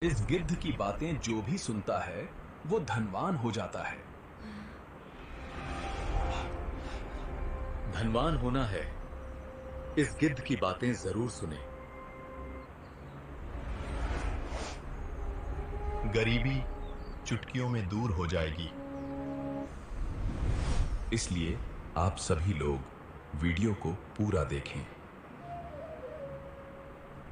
इस गिद्ध की बातें जो भी सुनता है वो धनवान हो जाता है। धनवान होना है, इस गिद्ध की बातें जरूर सुने। गरीबी चुटकियों में दूर हो जाएगी। इसलिए आप सभी लोग वीडियो को पूरा देखें।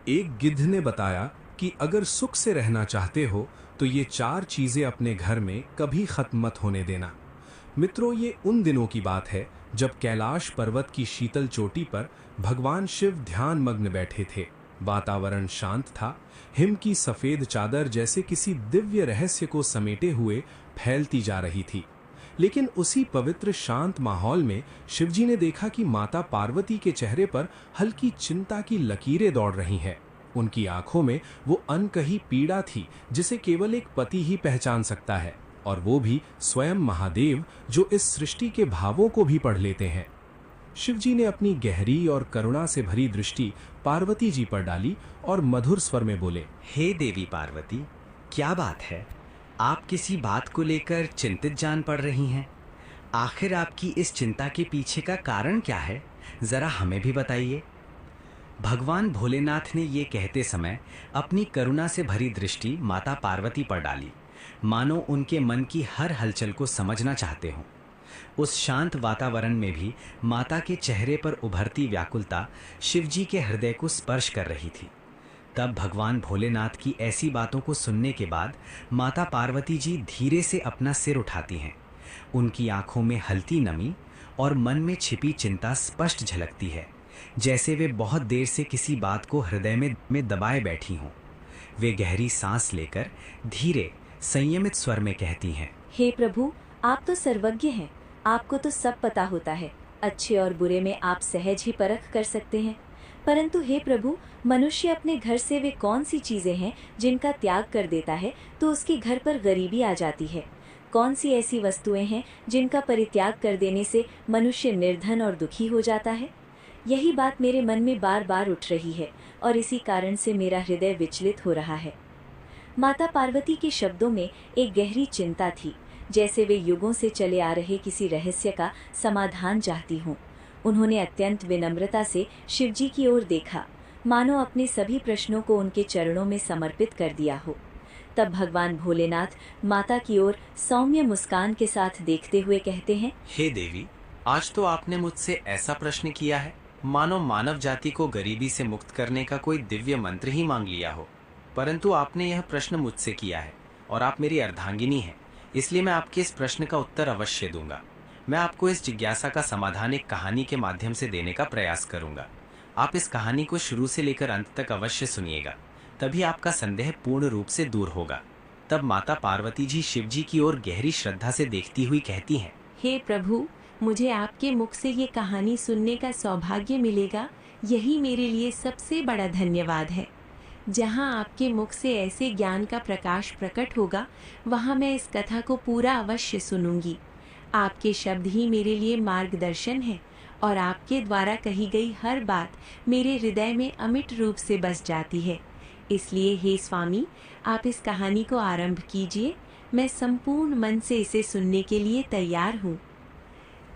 एक गिद्ध ने बताया कि अगर सुख से रहना चाहते हो तो ये 4 चीजें अपने घर में कभी खत्म मत होने देना। मित्रों, ये उन दिनों की बात है जब कैलाश पर्वत की शीतल चोटी पर भगवान शिव ध्यान मग्न बैठे थे। वातावरण शांत था। हिम की सफेद चादर जैसे किसी दिव्य रहस्य को समेटे हुए फैलती जा रही थी। लेकिन उसी पवित्र शांत माहौल में शिवजी ने देखा कि माता पार्वती के चेहरे पर हल्की चिंता की लकीरें दौड़ रही हैं। उनकी आंखों में वो अनकही पीड़ा थी जिसे केवल एक पति ही पहचान सकता है, और वो भी स्वयं महादेव जो इस सृष्टि के भावों को भी पढ़ लेते हैं। शिवजी ने अपनी गहरी और करुणा से भरी दृष्टि पार्वती जी पर डाली और मधुर स्वर में बोले, हे देवी पार्वती, क्या बात है? आप किसी बात को लेकर चिंतित जान पड़ रही हैं। आखिर आपकी इस चिंता के पीछे का कारण क्या है? जरा हमें भी बताइए। भगवान भोलेनाथ ने ये कहते समय अपनी करुणा से भरी दृष्टि माता पार्वती पर डाली, मानो उनके मन की हर हलचल को समझना चाहते हों। उस शांत वातावरण में भी माता के चेहरे पर उभरती व्याकुलता शिवजी के हृदय को स्पर्श कर रही थी। तब भगवान भोलेनाथ की ऐसी बातों को सुनने के बाद माता पार्वती जी धीरे से अपना सिर उठाती हैं। उनकी आंखों में हल्की नमी और मन में छिपी चिंता स्पष्ट झलकती है, जैसे वे बहुत देर से किसी बात को हृदय में दबाए बैठी हों। वे गहरी सांस लेकर धीरे संयमित स्वर में कहती हैं, हे प्रभु, आप तो सर्वज्ञ हैं। आपको तो सब पता होता है। अच्छे और बुरे में आप सहज ही परख कर सकते हैं। परंतु हे प्रभु, मनुष्य अपने घर से वे कौन सी चीजें हैं जिनका त्याग कर देता है तो उसके घर पर गरीबी आ जाती है? कौन सी ऐसी वस्तुएं हैं जिनका परित्याग कर देने से मनुष्य निर्धन और दुखी हो जाता है? यही बात मेरे मन में बार बार उठ रही है और इसी कारण से मेरा हृदय विचलित हो रहा है। माता पार्वती के शब्दों में एक गहरी चिंता थी, जैसे वे युगों से चले आ रहे किसी रहस्य का समाधान चाहती हों। उन्होंने अत्यंत विनम्रता से शिवजी की ओर देखा, मानो अपने सभी प्रश्नों को उनके चरणों में समर्पित कर दिया हो। तब भगवान भोलेनाथ माता की ओर सौम्य मुस्कान के साथ देखते हुए कहते हैं, हे देवी, आज तो आपने मुझसे ऐसा प्रश्न किया है मानो मानव जाति को गरीबी से मुक्त करने का कोई दिव्य मंत्र ही मांग लिया हो। परंतु आपने यह प्रश्न मुझसे किया है और आप मेरी अर्धांगिनी हैं, इसलिए मैं आपके इस प्रश्न का उत्तर अवश्य दूंगा। मैं आपको इस जिज्ञासा का समाधान एक कहानी के माध्यम से देने का प्रयास करूंगा। आप इस कहानी को शुरू से लेकर अंत तक अवश्य सुनिएगा, तभी आपका संदेह पूर्ण रूप से दूर होगा। तब माता पार्वती जी शिवजी की ओर गहरी श्रद्धा से देखती हुई कहती हैं, हे प्रभु, मुझे आपके मुख से ये कहानी सुनने का सौभाग्य मिलेगा, यही मेरे लिए सबसे बड़ा धन्यवाद है। जहाँ आपके मुख से ऐसे ज्ञान का प्रकाश प्रकट होगा, वहाँ मैं इस कथा को पूरा अवश्य सुनूंगी। आपके शब्द ही मेरे लिए मार्गदर्शन है और आपके द्वारा कही गई हर बात मेरे हृदय में अमिट रूप से बस जाती है। इसलिए हे स्वामी, आप इस कहानी को आरंभ कीजिए। मैं संपूर्ण मन से इसे सुनने के लिए तैयार हूँ।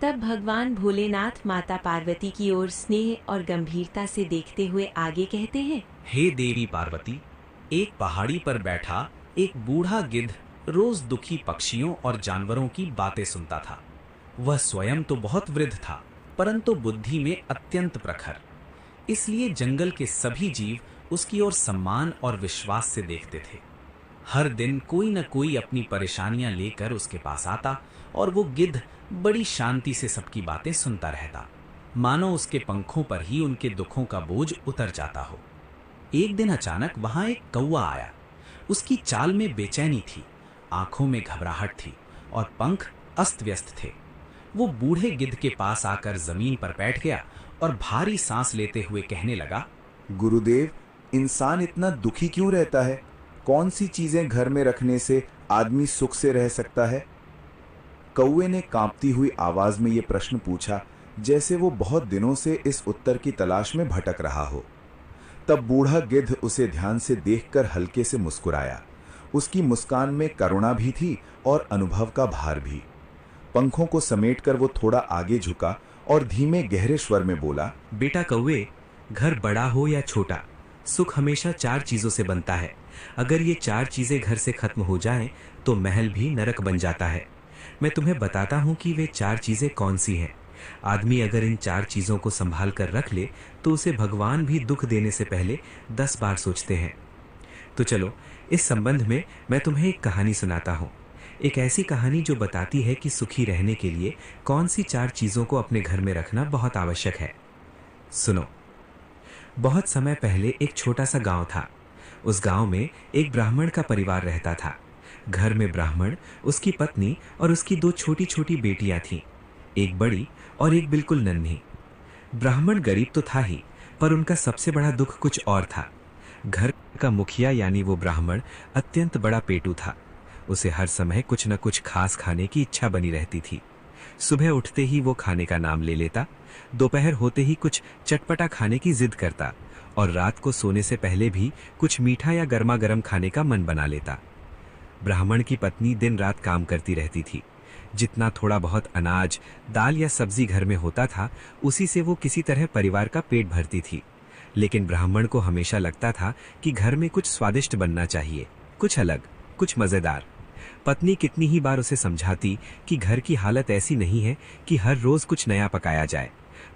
तब भगवान भोलेनाथ माता पार्वती की ओर स्नेह और गंभीरता से देखते हुए आगे कहते हैं, हे देवी पार्वती, एक पहाड़ी पर बैठा एक बूढ़ा गिद्ध रोज दुखी पक्षियों और जानवरों की बातें सुनता था। वह स्वयं तो बहुत वृद्ध था, परंतु बुद्धि में अत्यंत प्रखर। इसलिए जंगल के सभी जीव उसकी ओर सम्मान और विश्वास से देखते थे। हर दिन कोई न कोई अपनी परेशानियां लेकर उसके पास आता और वो गिद्ध बड़ी शांति से सबकी बातें सुनता रहता, मानो उसके पंखों पर ही उनके दुखों का बोझ उतर जाता हो। एक दिन अचानक वहां एक कौवा आया। उसकी चाल में बेचैनी थी, आंखों में घबराहट थी और पंख अस्त व्यस्त थे। वो बूढ़े गिद्ध के पास आकर जमीन पर बैठ गया और भारी सांस लेते हुए कहने लगा, गुरुदेव, इंसान इतना दुखी क्यों रहता है? कौन सी चीजें घर में रखने से आदमी सुख से रह सकता है? कौवे ने कांपती हुई आवाज में ये प्रश्न पूछा, जैसे वो बहुत दिनों से इस उत्तर की तलाश में भटक रहा हो। तब बूढ़ा गिद्ध उसे ध्यान से देखकर हल्के से मुस्कुराया। उसकी मुस्कान में करुणा भी थी और अनुभव का भार भी। पंखों को समेटकर वो थोड़ा आगे झुका और धीमे गहरे स्वर में बोला, बेटा कौवे, घर बड़ा हो या छोटा, सुख हमेशा 4 चीजों से बनता है। अगर ये 4 चीजें घर से खत्म हो जाएं, तो महल भी नरक बन जाता है। मैं तुम्हें बताता हूँ कि वे 4 चीजें कौन सी हैं। आदमी अगर इन 4 चीजों को संभाल कर रख ले तो उसे भगवान भी दुख देने से पहले 10 बार सोचते हैं। तो चलो, इस संबंध में मैं तुम्हें एक कहानी सुनाता हूँ। एक ऐसी कहानी जो बताती है कि सुखी रहने के लिए कौन सी 4 चीजों को अपने घर में रखना बहुत आवश्यक है। सुनो। बहुत समय पहले एक छोटा सा गांव था। उस गांव में एक ब्राह्मण का परिवार रहता था। घर में ब्राह्मण, उसकी पत्नी और उसकी 2 छोटी छोटी बेटियां थीं, एक बड़ी और एक बिल्कुल नन्ही। ब्राह्मण गरीब तो था ही, पर उनका सबसे बड़ा दुख कुछ और था। घर का मुखिया यानी वो ब्राह्मण अत्यंत बड़ा पेटू था। उसे हर समय कुछ न कुछ खास खाने की इच्छा बनी रहती थी। सुबह उठते ही वो खाने का नाम ले लेता, दोपहर होते ही कुछ चटपटा खाने की जिद करता और रात को सोने से पहले भी कुछ मीठा या गर्मा गर्म खाने का मन बना लेता। ब्राह्मण की पत्नी दिन रात काम करती रहती थी। जितना थोड़ा बहुत अनाज, दाल या सब्जी घर में होता था, उसी से वो किसी तरह परिवार का पेट भरती थी। लेकिन ब्राह्मण को हमेशा लगता था कि घर में कुछ स्वादिष्ट बनना चाहिए, कुछ अलग, कुछ मजेदार। पत्नी कितनी ही बार उसे समझाती कि घर की हालत ऐसी नहीं है कि हर रोज कुछ नया पकाया जाए,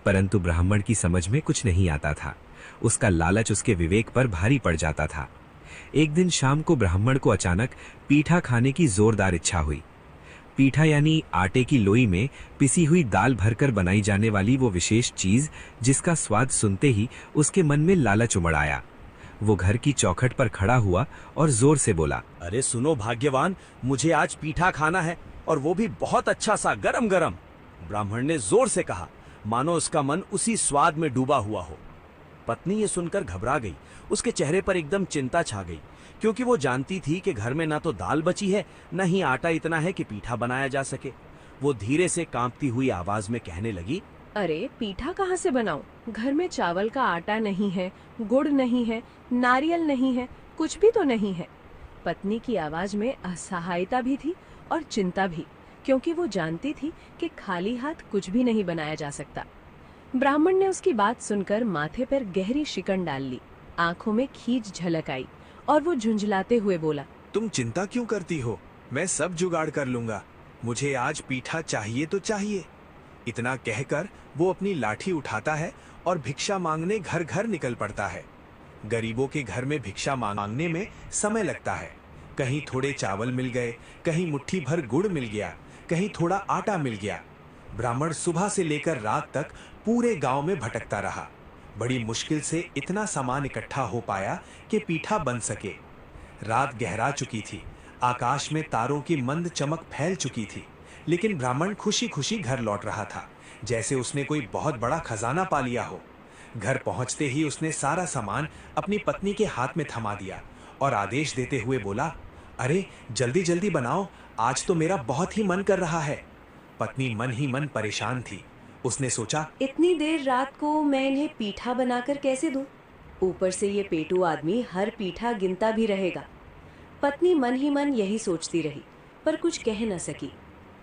परंतु ब्राह्मण की समझ में कुछ नहीं आता था। उसका लालच उसके विवेक पर भारी पड़ जाता था। एक दिन शाम को ब्राह्मण को अचानक पीठा खाने की जोरदार इच्छा हुई। पीठा यानी आटे की लोई में पिसी हुई दाल भरकर बनाई जाने वाली वो विशेष चीज जिसका स्वाद सुनते ही उसके मन में लालच उमड़ आया। वो घर की चौखट पर खड़ा हुआ और जोर से बोला, अरे सुनो भाग्यवान, मुझे आज पीठा खाना है और वो भी बहुत अच्छा सा गरम गरम। ब्राह्मण ने जोर से कहा, मानो उसका मन उसी स्वाद में डूबा हुआ हो। पत्नी ये सुनकर घबरा गई। उसके चेहरे पर एकदम चिंता छा गई, क्योंकि वो जानती थी कि घर में ना तो दाल बची है, न ही आटा इतना है कि पीठा बनाया जा सके। वो धीरे से कांपती हुई आवाज में कहने लगी, अरे पीठा कहाँ से बनाऊं? घर में चावल का आटा नहीं है, गुड़ नहीं है, नारियल नहीं है, कुछ भी तो नहीं है। पत्नी की आवाज में असहायता भी थी और चिंता भी, क्योंकि वो जानती थी कि खाली हाथ कुछ भी नहीं बनाया जा सकता। ब्राह्मण ने उसकी बात सुनकर माथे पर गहरी शिकन डाल ली, आंखों में खींच झलक आई और वो झुंझलाते हुए बोला, तुम चिंता क्यों करती हो? मैं सब जुगाड़ कर लूंगा। मुझे आज पीठा चाहिए तो चाहिए। इतना कहकर वो अपनी लाठी उठाता है और भिक्षा मांगने घर घर निकल पड़ता है। गरीबों के घर में भिक्षा मांगने में समय लगता है। कहीं थोड़े चावल मिल गए, कहीं मुट्ठी भर गुड़ मिल गया, कहीं थोड़ा आटा मिल गया। ब्राह्मण सुबह से लेकर रात तक पूरे गांव में भटकता रहा। बड़ी मुश्किल से इतना सामान इकट्ठा हो पाया कि पीठा बन सके। रात गहरा चुकी थी, आकाश में तारों की मंद चमक फैल चुकी थी, लेकिन ब्राह्मण खुशी खुशी घर लौट रहा था, जैसे उसने कोई बहुत बड़ा खजाना पा लिया हो। घर पहुंचते ही उसने सारा सामान अपनी पत्नी के हाथ में थमा दिया और आदेश देते हुए बोला, अरे जल्दी जल्दी बनाओ, आज तो मेरा बहुत ही मन कर रहा है। पत्नी मन ही मन परेशान थी। उसने सोचा, इतनी देर रात को मैं इन्हें पीठा बनाकर कैसे दूं? ऊपर से ये पेटू आदमी हर पीठा गिनता भी रहेगा। पत्नी मन ही मन यही सोचती रही, पर कुछ कह न सकी।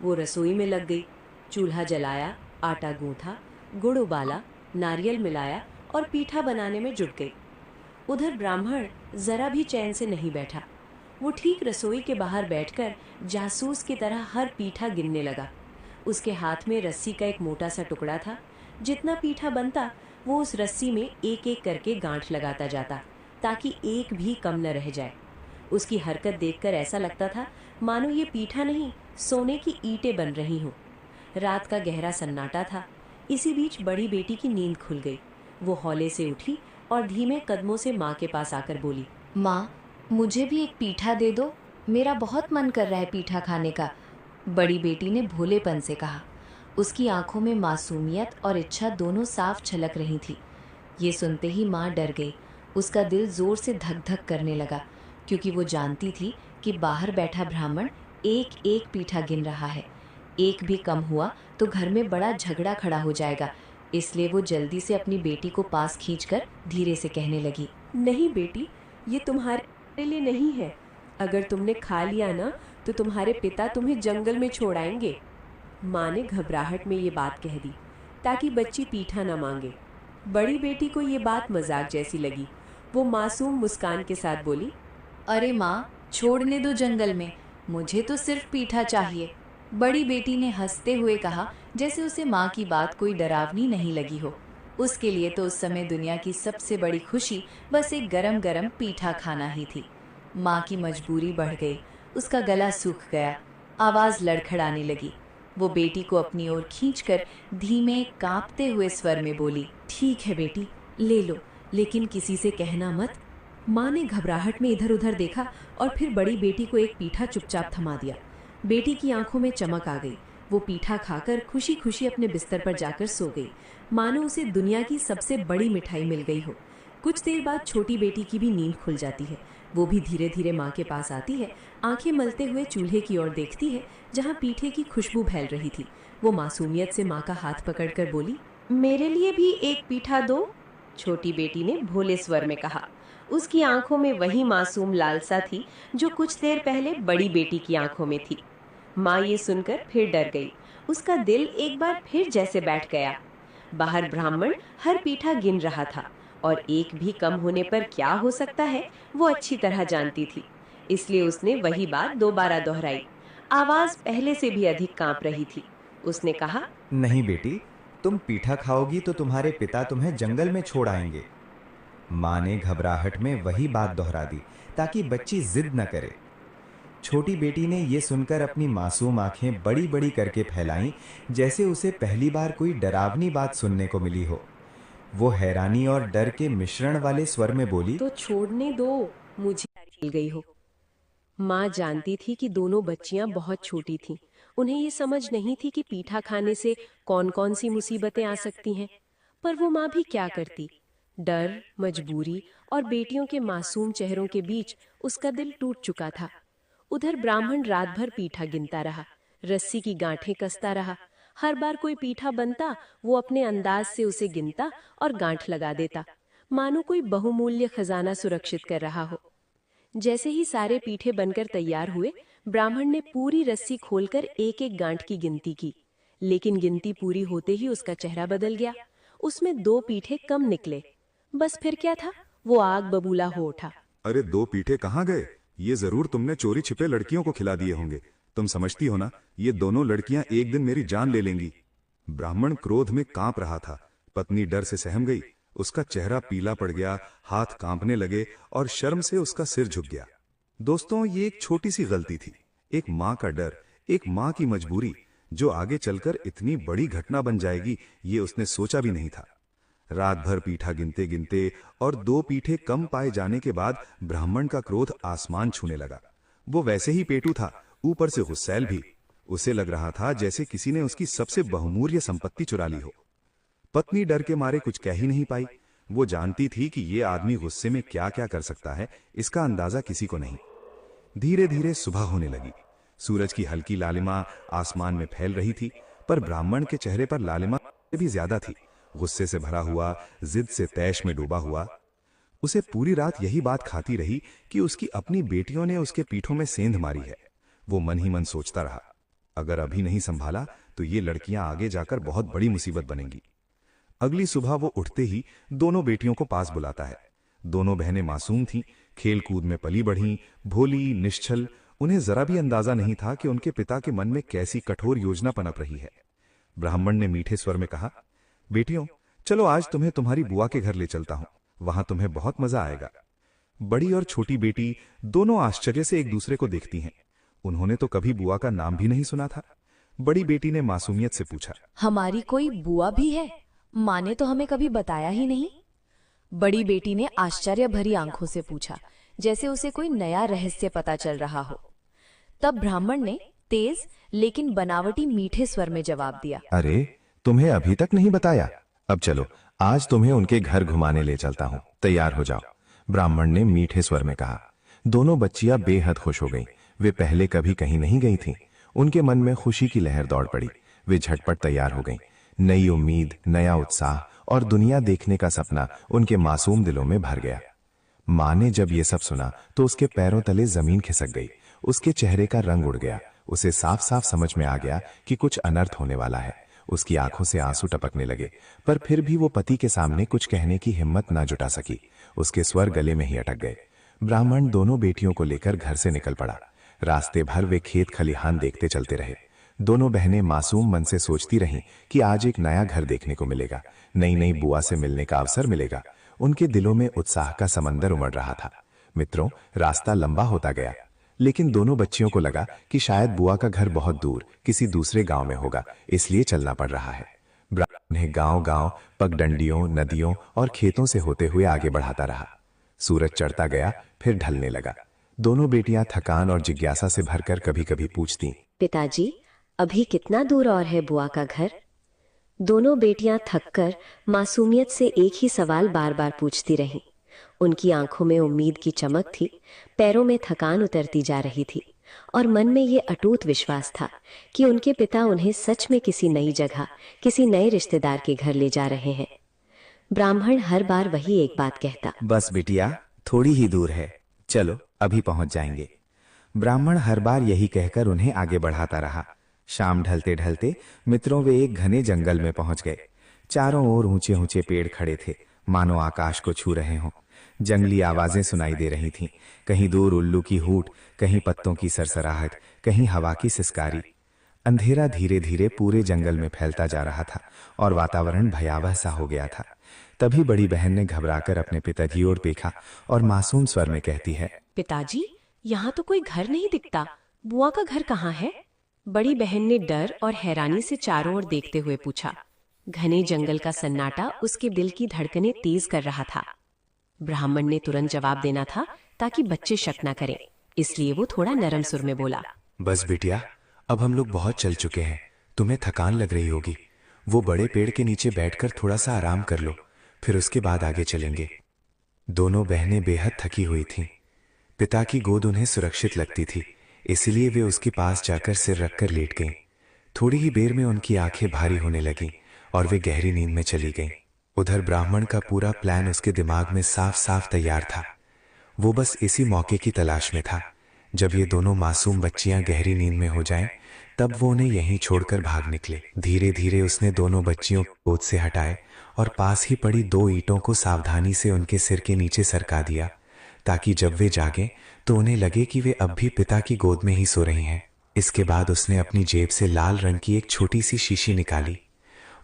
वो रसोई में लग गई। चूल्हा जलाया, आटा गूंथा, गुड़ उबाला, नारियल मिलाया और पीठा बनाने में जुट गई। उधर ब्राह्मण जरा भी चैन से नहीं बैठा। वो ठीक रसोई के बाहर बैठकर जासूस की तरह हर पीठा गिनने लगा। उसके हाथ में रस्सी का एक मोटा सा टुकड़ा था। जितना पीठा बनता वो उस रस्सी में एक एक करके गांठ लगाता जाता, ताकि एक भी कम न रह जाए। उसकी हरकत देखकर ऐसा लगता था मानो ये पीठा नहीं, सोने की ईंटें बन रही हों। रात का गहरा सन्नाटा था। इसी बीच बड़ी बेटी की नींद खुल गई। वो हौले से उठी और धीमे कदमों से माँ के पास आकर बोली, माँ, मुझे भी एक पीठा दे दो, मेरा बहुत मन कर रहा है पीठा खाने का। बड़ी बेटी ने भोलेपन से कहा। उसकी आंखों में मासूमियत और इच्छा दोनों साफ झलक रही थी। ये सुनते ही माँ डर गई। उसका दिल जोर से धक धक करने लगा, क्योंकि वो जानती थी कि बाहर बैठा ब्राह्मण एक एक पीठा गिन रहा है। एक भी कम हुआ तो घर में बड़ा झगड़ा खड़ा हो जाएगा, इसलिए वो जल्दी से अपनी बेटी को पास खींचकर धीरे से कहने लगी, नहीं बेटी, ये तुम्हारे लिए नहीं है। अगर तुमने खा लिया ना तो तुम्हारे पिता तुम्हें जंगल में छोड़ आएंगे। माँ ने घबराहट में ये बात कह दी ताकि बच्ची पीठा न मांगे। बड़ी बेटी को ये बात मजाक जैसी लगी। वो मासूम मुस्कान के साथ बोली, अरे माँ, छोड़ने दो जंगल में, मुझे तो सिर्फ पीठा चाहिए। बड़ी बेटी ने हंसते हुए कहा, जैसे उसे माँ की बात कोई डरावनी नहीं लगी हो। उसके लिए तो उस समय दुनिया की सबसे बड़ी खुशी बस एक गरम गरम पीठा खाना ही थी। माँ की मजबूरी बढ़ गई, उसका गला सूख गया, आवाज़ लड़खड़ाने लगी। वो बेटी को अपनी ओर खींचकर धीमे कांपते हुए स्वर में बोली, ठीक है बेटी, ले लो, लेकिन किसी से कहना मत। माँ ने घबराहट में इधर उधर देखा और फिर बड़ी बेटी को एक पीठा चुपचाप थमा दिया। बेटी की आंखों में चमक आ गई। वो पीठा खाकर खुशी खुशी अपने बिस्तर पर जाकर सो गई, मानो उसे दुनिया की सबसे बड़ी मिठाई मिल गई हो। कुछ देर बाद छोटी बेटी की भी नींद खुल जाती है। वो भी धीरे धीरे माँ के पास आती है, आंखें मलते हुए चूल्हे की ओर देखती है जहाँ पीठे की खुशबू फैल रही थी। वो मासूमियत से माँ का हाथ पकड़कर बोली, मेरे लिए भी एक पीठा दो। छोटी बेटी ने भोले स्वर में कहा। उसकी आंखों में वही मासूम लालसा थी जो कुछ देर पहले बड़ी बेटी की आंखों में थी। माँ ये सुनकर फिर डर गई। उसका दिल एक बार फिर जैसे बैठ गया। बाहर ब्राह्मण हर पीठा गिन रहा था और एक भी कम होने पर क्या हो सकता है वो अच्छी तरह जानती थी। इसलिए उसने वही बात दोबारा दोहराई। आवाज पहले से भी अधिक कांप रही थी। उसने कहा, नहीं बेटी, तुम पीठा खाओगी तो तुम्हारे पिता तुम्हें जंगल में छोड़ आएंगे। माँ ने घबराहट में वही बात दोहरा दी ताकि बच्ची जिद न करे। छोटी बेटी ने ये सुनकर अपनी मासूम आंखें बड़ी बड़ी करके फैलाईं, जैसे उसे पहली बार कोई डरावनी बात सुनने को मिली हो। वो हैरानी और डर के मिश्रण वाले स्वर में बोली, तो छोड़ने दो, मुझे मिल गई हो। माँ जानती थी कि दोनों बच्चियां बहुत छोटी थीं। उन्हें ये समझ नहीं थी कि पीठा खाने से कौन कौन सी मुसीबतें आ सकती हैं। पर वो माँ भी क्या करती। डर, मजबूरी और बेटियों के मासूम चेहरों के बीच उसका दिल टूट चुका था। उधर ब्राह्मण रात भर पीठा गिनता रहा, रस्सी की गांठें कसता रहा। हर बार कोई पीठा बनता, वो अपने अंदाज से उसे गिनता और गांठ लगा देता, मानो कोई बहुमूल्य खजाना सुरक्षित कर रहा हो। जैसे ही सारे पीठे बनकर तैयार हुए, ब्राह्मण ने पूरी रस्सी खोलकर एक एक गांठ की गिनती की। लेकिन गिनती पूरी होते ही उसका चेहरा बदल गया। उसमें 2 पीठे कम निकले। बस फिर क्या था, वो आग बबूला हो उठा। अरे 2 पीठे कहाँ गए? ये जरूर तुमने चोरी छिपे लड़कियों को खिला दिए होंगे। तुम समझती हो ना, ये दोनों लड़कियां एक दिन मेरी जान ले लेंगी। ब्राह्मण क्रोध में कांप रहा था। पत्नी डर से सहम गई। उसका चेहरा पीला पड़ गया, हाथ कांपने लगे और शर्म से उसका सिर झुक गया। दोस्तों, ये एक छोटी सी गलती थी, एक माँ का डर, एक माँ की मजबूरी, जो आगे चलकर इतनी बड़ी घटना बन जाएगी ये उसने सोचा भी नहीं था। रात भर पीठा गिनते गिनते और 2 पीठे कम पाए जाने के बाद ब्राह्मण का क्रोध आसमान छूने लगा। वो वैसे ही पेटू था, ऊपर से गुस्सैल भी। उसे लग रहा था जैसे किसी ने उसकी सबसे बहुमूल्य संपत्ति चुरा ली हो। पत्नी डर के मारे कुछ कह ही नहीं पाई। वो जानती थी कि ये आदमी गुस्से में क्या क्या कर सकता है, इसका अंदाजा किसी को नहीं। धीरे धीरे सुबह होने लगी। सूरज की हल्की लालिमा आसमान में फैल रही थी, पर ब्राह्मण के चेहरे पर लालिमा भी ज्यादा थी। गुस्से से भरा हुआ, जिद से तैश में डूबा हुआ। उसे पूरी रात यही बात खाती रही कि उसकी अपनी बेटियों ने उसके पीठों में सेंध मारी है। वो मन ही मन सोचता रहा, अगर अभी नहीं संभाला तो ये लड़कियां आगे जाकर बहुत बड़ी मुसीबत बनेंगी। अगली सुबह वो उठते ही दोनों बेटियों को पास बुलाता है। दोनों बहनें मासूम थीं, खेल कूद में पली बढ़ी, भोली, निश्चल। उन्हें जरा भी अंदाजा नहीं था कि उनके पिता के मन में कैसी कठोर योजना पनप रही है। ब्राह्मण ने मीठे स्वर में कहा, बेटियों, चलो आज तुम्हें तुम्हारी बुआ के घर ले चलता हूं, वहां तुम्हें बहुत मजा आएगा। बड़ी और छोटी बेटी दोनों आश्चर्य से एक दूसरे को देखती हैं। उन्होंने तो कभी बुआ का नाम भी नहीं सुना था। बड़ी बेटी ने मासूमियत से पूछा, हमारी कोई बुआ भी है? माँ ने तो हमें कभी बताया ही नहीं। बड़ी बेटी ने आश्चर्य भरी आंखों से पूछा, जैसे उसे कोई नया रहस्य पता चल रहा हो। तब ब्राह्मण ने तेज लेकिन बनावटी मीठे स्वर में जवाब दिया, अरे, तुम्हें अभी तक नहीं बताया? अब चलो, आज तुम्हें उनके घर घुमाने ले चलता हूँ, तैयार हो जाओ। ब्राह्मण ने मीठे स्वर में कहा। दोनों बच्चियां बेहद खुश हो गईं। वे पहले कभी कहीं नहीं गई थीं। उनके मन में खुशी की लहर दौड़ पड़ी। वे झटपट तैयार हो गईं। नई उम्मीद, नया उत्साह और दुनिया देखने का सपना उनके मासूम दिलों में भर गया। माँ ने जब ये सब सुना तो उसके पैरों तले जमीन खिसक गई। उसके चेहरे का रंग उड़ गया। उसे साफ साफ समझ में आ गया कि कुछ अनर्थ होने वाला है। उसकी आंखों से आंसू टपकने लगे, पर फिर भी वो पति के सामने कुछ कहने की हिम्मत ना जुटा सकी। उसके स्वर गले में ही अटक गए। ब्राह्मण दोनों बेटियों को लेकर घर से निकल पड़ा। रास्ते भर वे खेत खलिहान देखते चलते रहे। दोनों बहनें मासूम मन से सोचती रहीं कि आज एक नया घर देखने को मिलेगा, नई नई बुआ से मिलने का अवसर मिलेगा। उनके दिलों में उत्साह का समंदर उमड़ रहा था। मित्रों, रास्ता लंबा होता गया, लेकिन दोनों बच्चियों को लगा कि शायद बुआ का घर बहुत दूर किसी दूसरे गांव में होगा, इसलिए चलना पड़ रहा है। ब्राह्मण उन्हें गांव-गांव, पगडंडियों, नदियों और खेतों से होते हुए आगे बढ़ाता रहा। सूरज चढ़ता गया, फिर ढलने लगा। दोनों बेटियां थकान और जिज्ञासा से भरकर कभी-कभी पूछती, पिताजी, अभी कितना दूर और है बुआ का घर? दोनों बेटियां थककर मासूमियत से एक ही सवाल बार बार पूछती रहीं। उनकी आंखों में उम्मीद की चमक थी, पैरों में थकान उतरती जा रही थी और मन में ये अटूट विश्वास था कि उनके पिता उन्हें सच में किसी नई जगह, किसी नए रिश्तेदार के घर ले जा रहे हैं। ब्राह्मण हर बार वही एक बात कहता, बस बिटिया, थोड़ी ही दूर है, चलो अभी पहुंच जाएंगे। ब्राह्मण हर बार यही कहकर उन्हें आगे बढ़ाता रहा। शाम ढलते ढलते मित्रों वे एक घने जंगल में पहुंच गए। चारों ओर ऊंचे ऊंचे पेड़ खड़े थे, मानो आकाश को छू रहे हों। जंगली आवाजें सुनाई दे रही थीं, कहीं दूर उल्लू की हूट, कहीं पत्तों की सरसराहट, कहीं हवा की सिसकारी। अंधेरा धीरे धीरे पूरे जंगल में फैलता जा रहा था और वातावरण भयावह सा हो गया था। तभी बड़ी बहन ने घबराकर अपने पिताजी ओर देखा और मासूम स्वर में कहती है, पिताजी, यहाँ तो कोई घर नहीं दिखता, बुआ का घर कहाँ है? बड़ी बहन ने डर और हैरानी से चारों ओर देखते हुए पूछा। घने जंगल का सन्नाटा उसके दिल की धड़कनें तेज कर रहा था। ब्राह्मण ने तुरंत जवाब देना था ताकि बच्चे शक न करें, इसलिए वो थोड़ा नरम सुर में बोला, बस बिटिया, अब हम लोग बहुत चल चुके हैं, तुम्हें थकान लग रही होगी। वो बड़े पेड़ के नीचे बैठकर थोड़ा सा आराम कर लो, फिर उसके बाद आगे चलेंगे। दोनों बहनें बेहद थकी हुई थीं। पिता की गोद उन्हें सुरक्षित लगती थी, इसलिए वे उसके पास जाकर सिर रखकर लेट गईं। थोड़ी ही देर में उनकी आंखें भारी होने लगीं और वे गहरी नींद में चली गईं। उधर ब्राह्मण का पूरा प्लान उसके दिमाग में साफ साफ तैयार था। वो बस इसी मौके की तलाश में था। जब ये दोनों मासूम बच्चियां गहरी नींद में हो जाएं, तब वो उन्हें यहीं छोड़कर भाग निकले। धीरे धीरे उसने दोनों बच्चियों को गोद से हटाए और पास ही पड़ी 2 ईंटों को सावधानी से उनके सिर के नीचे सरका दिया, ताकि जब वे जागें तो उन्हें लगे कि वे अब भी पिता की गोद में ही सो रही हैं। इसके बाद उसने अपनी जेब से लाल रंग की एक छोटी सी शीशी निकाली।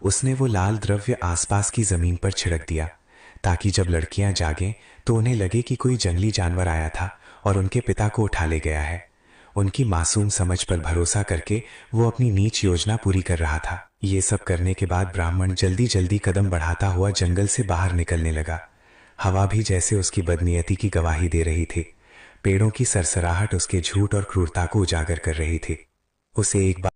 उसने वो लाल द्रव्य आसपास की जमीन पर छिड़क दिया, ताकि जब लड़कियां जागें तो उन्हें लगे कि कोई जंगली जानवर आया था और उनके पिता को उठा ले गया है। उनकी मासूम समझ पर भरोसा करके वो अपनी नीच योजना पूरी कर रहा था। ये सब करने के बाद ब्राह्मण जल्दी जल्दी कदम बढ़ाता हुआ जंगल से बाहर निकलने लगा। हवा भी जैसे उसकी बदनीयती की गवाही दे रही थी। पेड़ों की सरसराहट उसके झूठ और क्रूरता को उजागर कर रही थी। उसे एक बार